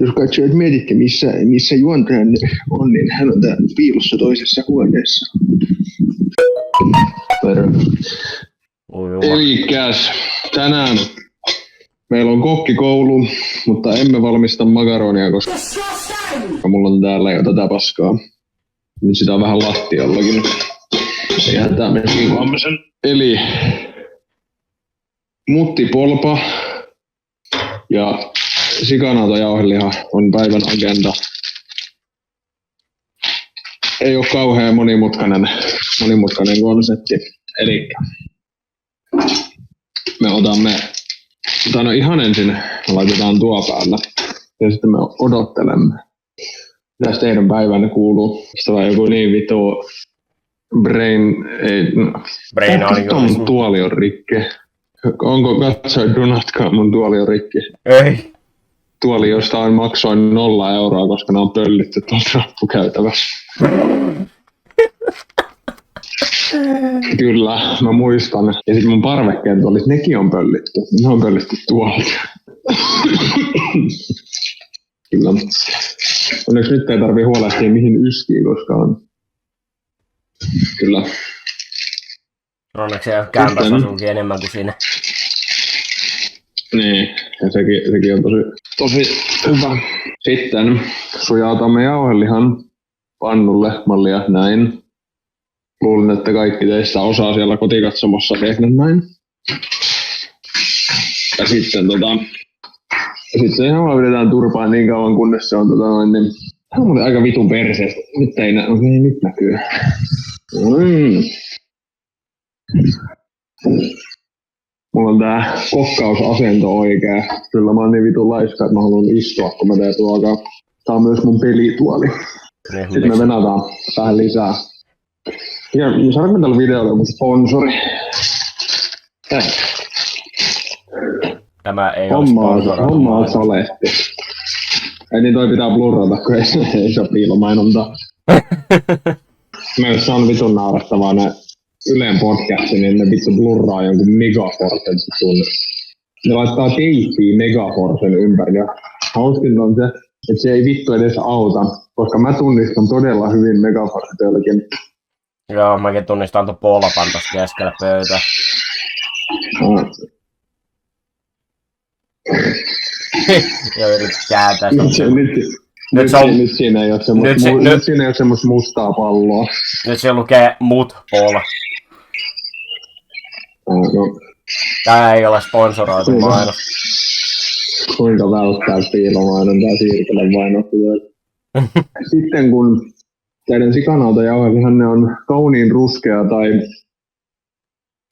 Jos katsojat mietitte, missä juontajanne on, niin hän on täällä piilossa toisessa huoneessa. Elikäs, tänään meillä on kokkikoulu, mutta emme valmista makaronia, koska mulla on täällä jo tätä paskaa. Nyt sitä on vähän lattiallakin. Eihän tää menisi huomisen. Eli muttipolpa ja sikanautajauheliha on päivän agenda. Ei ole kauhean monimutkainen konsepti. Eli me otamme, ihan ensin laitetaan tuo päällä ja sitten me odottelemme. Mitäs teidän päivänne kuuluu? Se on joku niin vitu brain on tuoli on rikki. Onko katsoin donatkaan mun tuoli on rikki? Ei. Tuoli jostain maksoin 0 euroa, koska ne on pöllitty tuolta rappukäytävässä. Kyllä, mä muistan. Ja sit mun parvekkeen tuolit, nekin on pöllitty. Ne on pöllitty tuolta. Kyllä. Onneksi nyt ei tarvii huolehtia mihin yskii, koska on. Kyllä. Onneksi kämpässä asuukin enemmän kuin siinä. Niin, ja sekin on tosi hyvä. Sitten sujautamme jauhelihan pannulle mallia näin. Luulen, että kaikki teistä osaa siellä kotikatsomossa tehdä näin. Ja sitten ihan vaan vedetään turpaan niin kauan, kunnes se on niin. Tämä on muuten aika vitun perseestä. Nyt ei okei, nyt näkyy. Mulla on tää kokkausasento oikea. Kyllä mä oon niin vitun laiska, että mä haluan istua, kun mä teen ruokaa. Tää on myös mun pelituoli. Sitten me venataan vähän lisää. Ja saadaanko tällä videolla joku sponsori? Tämä ei ole sponsori. Homma on salehti. Ei niin toi pitää blurrata, kun ei se ole piilomainontaa. Myös se on vitun naurattavaa ne Ylen podcasti, niin ne vittu blurraa jonkun megaforsen vitun. Ne laittaa teippiä megaforsen ympäri. Ja hauskinta on se, että se ei vittu edes auta, koska mä tunnistan todella hyvin megaforsetölkin. Joo, mäkin tunnistan tuon polpan tossa keskellä pöytää. Ja yritit kääntää sitä. Nyt siinä ei ole semmoista mustaa palloa. Nyt se lukee mut pol. No. Tää ei ole sponsoroitu mainos. Kuinka välttää piilomainontaa siirtele vainotyötä. Sitten kun teidän sikanautajauhelihanne on kauniin ruskea tai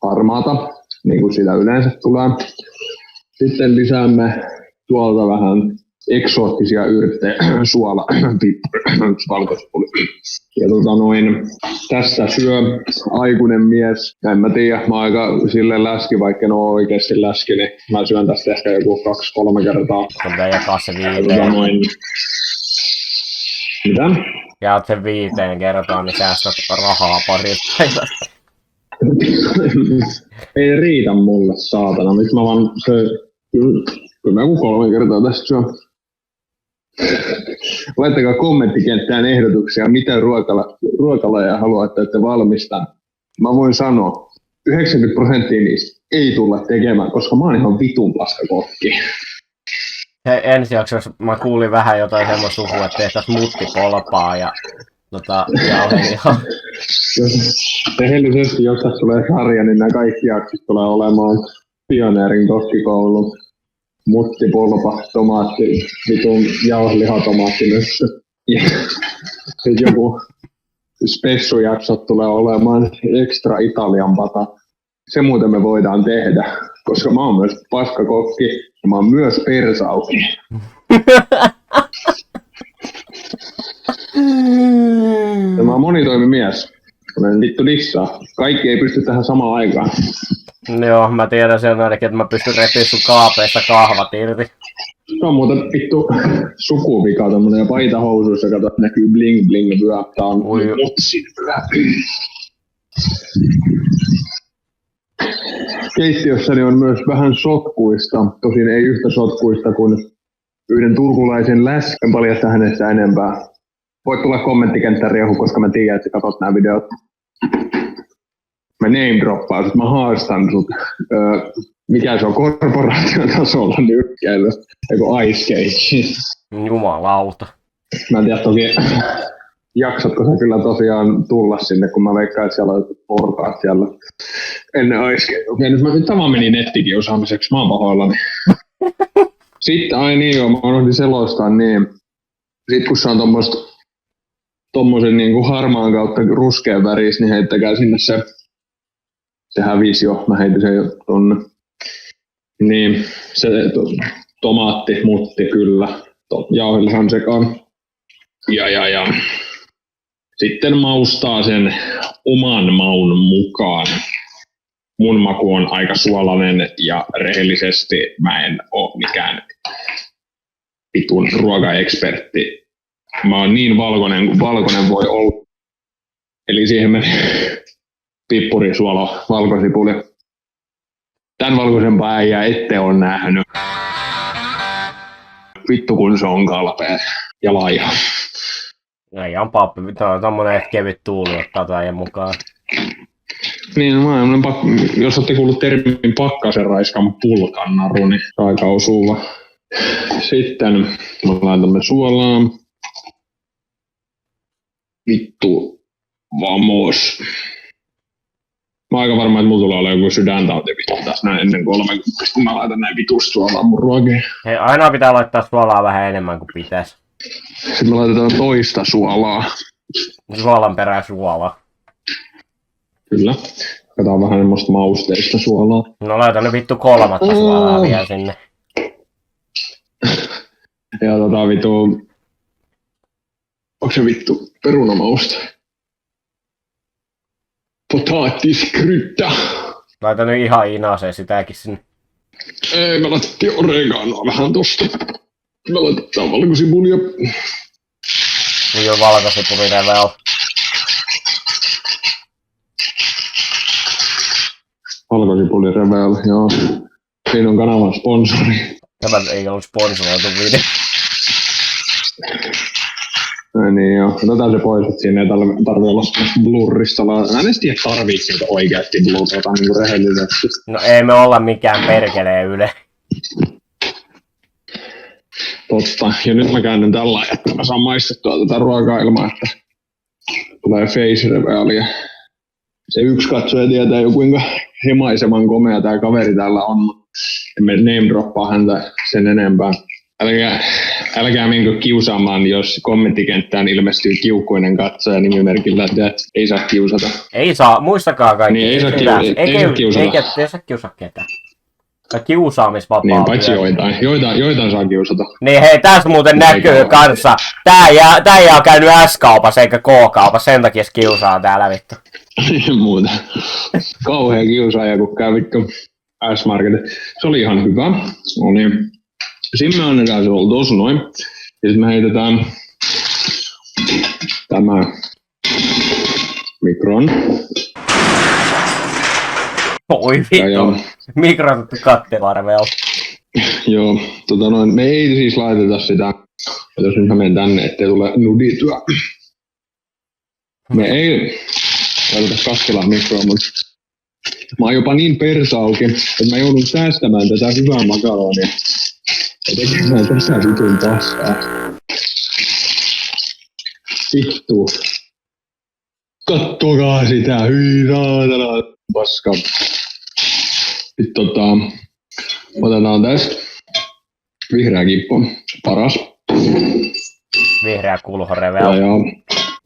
harmaata, niin kuin sitä yleensä tulee. Sitten lisäämme tuolta vähän eksoottisia yrttejä, suola, valkoispuli. Ja tästä syö aikuinen mies. En mä tiedä, mä oon aika silleen läski, vaikka en oo oikeesti läski, niin mä syön tästä ehkä joku 2-3 kertaa. Mutta jakaa se 5. Mitä? Jaat sen 5 kertaa, niin säästät rahaa parista päivästä. Ei riitä mulle, saatana. Miksi mä vaan kyllä mä joku 3 kertaa tästä syön. Laittakaa kommenttikenttään ehdotuksia, mitä ruokalajeja haluatte, että valmistan. Mä voin sanoa, 90% niistä ei tulla tekemään, koska mä oon ihan vitun paskakokki. Ensi jaksossa mä kuulin vähän jotain semmoista suhua, että tehtäis muttipolpaa ja jauhelihaa. Rehellisesti, jos tässä tulee sarja, niin nämä kaikki jaksot tulee olemaan Pioneerin kokkikoulu. Muttipolpa, tomaatti, vitun jauheliha, tomaattimössö. Ja sitten joku spessujaksot tulee olemaan extra Italian pata. Se muuten me voidaan tehdä, koska mä oon myös paskakokki ja mä oon myös persauki. Ja mä oon monitoimimies. Olen vittu dissaa. Kaikki ei pysty tähän samaan aikaan. Joo, mä tiedän sen ainakin, että mä pystyn repiä sun kaapeista kahvat irti. Se on muuten vittu sukuvika tommonen ja paita housuissa, kato, näkyy bling bling vyö. Tää on mutsin vyö. Keittiössäni on myös vähän sotkuista, tosin ei yhtä sotkuista kuin yhden turkulaisen en paljasta hänestä enempää. Voit tulla kommenttikenttään Riehu, koska mä tiedän, että katsot nämä videot. Mä name droppaan sut, mä haastan sut. Mikä se on korporaation tasolla nykkeily? Eiku Ice Cage. Jumalauta. Mä en tiedä toki, jaksatko sä kyllä tosiaan tulla sinne, kun mä veikkaan, että siellä on jotkut portaat siellä ennen Ice Cage. Okei, nyt tämä meni nettikiusaamiseksi, mä oon pahoillani. Sitten, ai niin joo, mä unohdin selostaa niin. Sitten kun se on tommosen niin kuin harmaan kautta ruskean väris, niin heittäkää sinne se hävisi jo, mä heitin sen jo tonne. Niin, se tomaatti, mutti kyllä, jauhelihan sekaan. Ja. Sitten maustaa sen oman maun mukaan. Mun maku on aika suolainen ja rehellisesti mä en oo mikään vitun ruokaekspertti. Mä oon niin valkoinen kuin valkoinen voi olla. Eli siihen meni pippuri, suolo, valkosipuli. Tän valkoisempaa äijää ette on nähnyt. Vittu kun se on kalpea ja laiha. Ei on pappi, tommonen kevyt tuuli ottaa tämän mukaan. Niin, jos olette kuullut termin pakkasen raiskan pulkannaru, niin aika osuva. Sitten me laitamme suolaa. Vittu, vamos. Mä oon aika varma, että mulla tulee olla joku sydäntauti vittu tässä näin ennen 30, kun mä laitan näin vitusta suolaa mun ruokiin. Hei, ainoa pitää laittaa suolaa vähän enemmän kuin pitäisi. Sitten me laitetaan toista suolaa. Suolan perään suolaa. Kyllä. Katsotaan vähän semmoista mausteista suolaa. No laita nyt vittu kolmatta suolaa vielä sinne. Ja vittu... Onko se vittu perunamauste? Potaattiskrydda. Laita nyt ihan inaseen sitäkin sinne. Ei, me laitettiin oreganoa vähän tosta. Me laitetaan valkosipulia. Niin on valkosipuli revel. Valkosipuli revel, joo. Siinä on kanavan sponsori. Tämä ei ollut sponsoroitu video. No niin joo, otetaan se pois, että siinä ei tarvitse olla blurrista. Mä en edes tiedä, tarviiko siitä oikeasti blurrata niin rehellisesti. No ei me olla mikään perkeleen yle. Totta, ja nyt mä käännyn tällä, että mä saan maistettua tätä ruokaa ilman, että tulee face revealia. Se yksi katsoja tietää jo kuinka hemaiseman komea tää kaveri täällä on, mutta emme name droppaa häntä sen enempää. Älkää menkö kiusaamaan, jos kommenttikenttään ilmestyy kiukkuinen katsoja nimimerkillä, että ei saa kiusata. Ei saa, muistakaa kaikki. Niin, ei saa kiusata. Ei saa kiusata ketään. Kiusaamisvapaa. Niin, paitsi joitain saa kiusata. Niin hei, tässä muuten näkyy kanssa. Tää ei ole käynyt S-kaupassa eikä K-kaupassa, sen takia se kiusaa täällä vittu. Muuta. Kauhea kiusaaja, kun käy vittu S-marketit. Se oli ihan hyvä. No niin. Sitten me annetaan se olla tossa noin. Ja sitten me heitetään tämä mikron. Oi vittu. Mikrotettu kattilarveella. Joo, me ei siis laiteta sitä. Jos nyt mä menen tänne, ettei tule nudityä. Me ei laiteta kattilan mikroon, mutta mä oon jopa niin persauki, että mä joudun säästämään tätä hyvää makaronia. Ja tekemään tässä vitun paskaa. Vittu. Kattokaa sitä, hyi saatana paskaa. Sitten otetaan tästä vihreä kippo, paras. Vihreä kulho revel. Joo,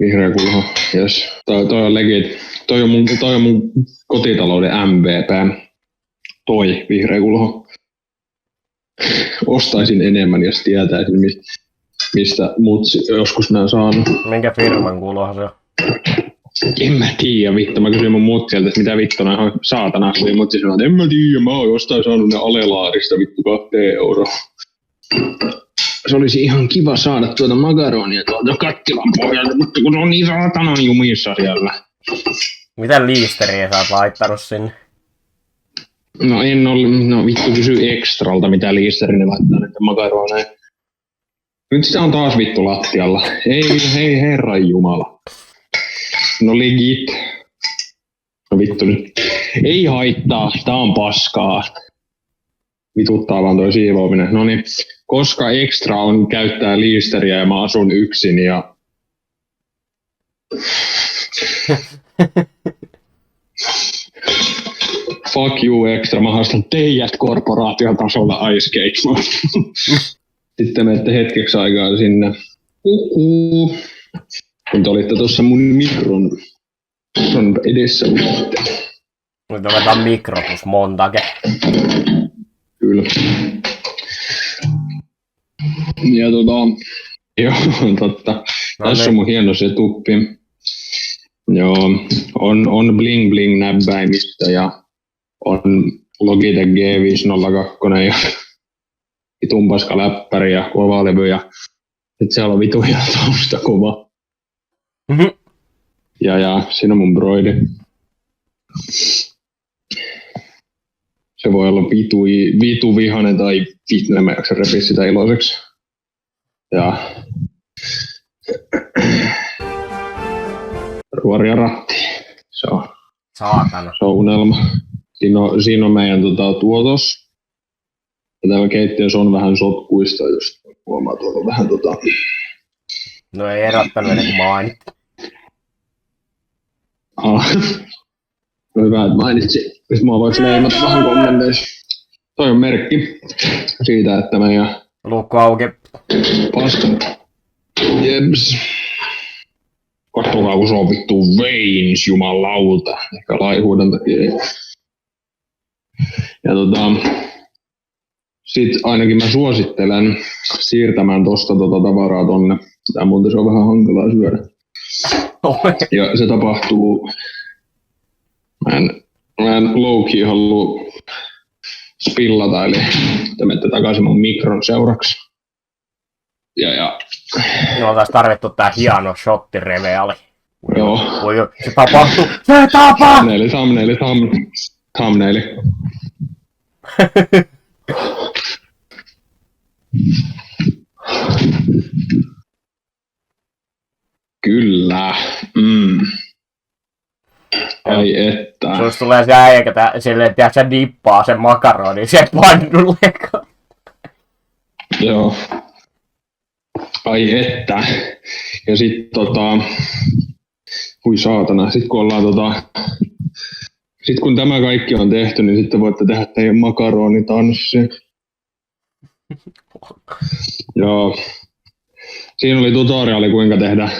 vihreä kulho, jes. Toi on legit. Toi on mun kotitalouden MVP. Toi vihreä kulho. Ostaisin enemmän, jos tietäisin, mistä mutsi joskus nää saanut. Minkä firman kulho se on? En mä tiedä, vittu. Mä kysyin mun mutsilta, että mitä vittu näin saatana. Niin mutsi sanoi, että en mä tiedä, mä oon jostain saanut ne alelaarista vittu 2 €. Se olisi ihan kiva saada tuota makaronia tuolta kattilan pohjalta, mutta kun se on niin saatanan jumissa siellä. Mitä liisteriä sä oot laittanut sinne? No vittu kysy ekstralta, mitä liisterini laittaa näitä makaroneja. Nyt se on taas vittu lattialla. Ei herran jumala. No legit. No vittu nyt. Ei haittaa, tää on paskaa. Vituttaa vaan toi siivoaminen. Noniin, koska Extra on käyttää liisteriä ja mä asun yksin ja... Fuck you Extra, mä haastan teijät korporaatiotasolla Ice Cake. Sitten menette hetkeksi aikaa sinne. Kun te olitte tuossa mun mikron edessä. Nyt otetaan mikrotus montake. Kyllä. Ja joo, totta. No Tässä niin. on mun hieno se tuppi. Joo, on bling bling näppäimistä ja on Logitech G502 ja vitun paska läppäri ja kovalevy ja sit siellä on vitu hieno taustakuva. Mhm. Ja siinä on mun broidi. Se voi olla vitu vihanen tai vittu, en mä jaksa repiä sitä iloiseksi. Ja ruoria ratti. Saatana. Se on unelma. Siinä on meidän tuotos. Ja täällä keittiössä on vähän sotkuista, just huomaa tuolla vähän No ei erottanut ennen kuin mainittiin. No hyvä, että mainitsin. Nyt mua voisi leimata vähän kommenteissa. Toi on merkki siitä, että meidän Luukku auki. paska. Jeps. Katsokaa, kun se on vittu veins, jumalauta. Ehkä laihuuden takia ei. Ja sit ainakin mä suosittelen siirtämään tosta tavaraa tonne. Tää muuten se on vähän hankalaa syödä. Ja se tapahtuu... Mä en low-key halua spillata, eli te menette takaisin mun mikron seuraksi. Ja Me oltais tarvittu tää hieno shottireveali. joo. Voi se tapahtuu. Se tapahtuu! Thumbnaili. Kyllä. Ai että. Sulla tulee se äijä, silleen, että sä dippaa sen makaronin sen pannulle. Joo. Ai että. Ja sit hui saatana. Sit kun ollaan sit kun tämä kaikki on tehty, niin sitten voitte tehdä teidän makaronitanssi. Joo. Siinä oli tutoriaali kuinka tehdä.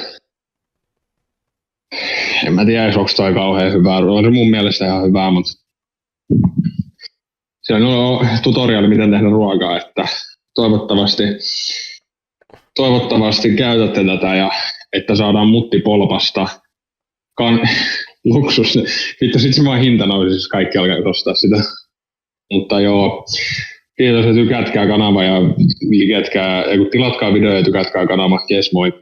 En mä tiedä, onko toi kauhean hyvää. On se mun mielestä ihan hyvää, mutta siellä on tutoriaali, miten tehdä ruokaa, että toivottavasti käytätte tätä ja että saadaan muttipolpasta luksus. Vittu, sit se vaan hinta nousi, siis kaikki alkaa ostaa sitä. Mutta joo, kiitos ja tykätkää kanava ja tilatkaa video ja tykätkää kanava. Jes moi.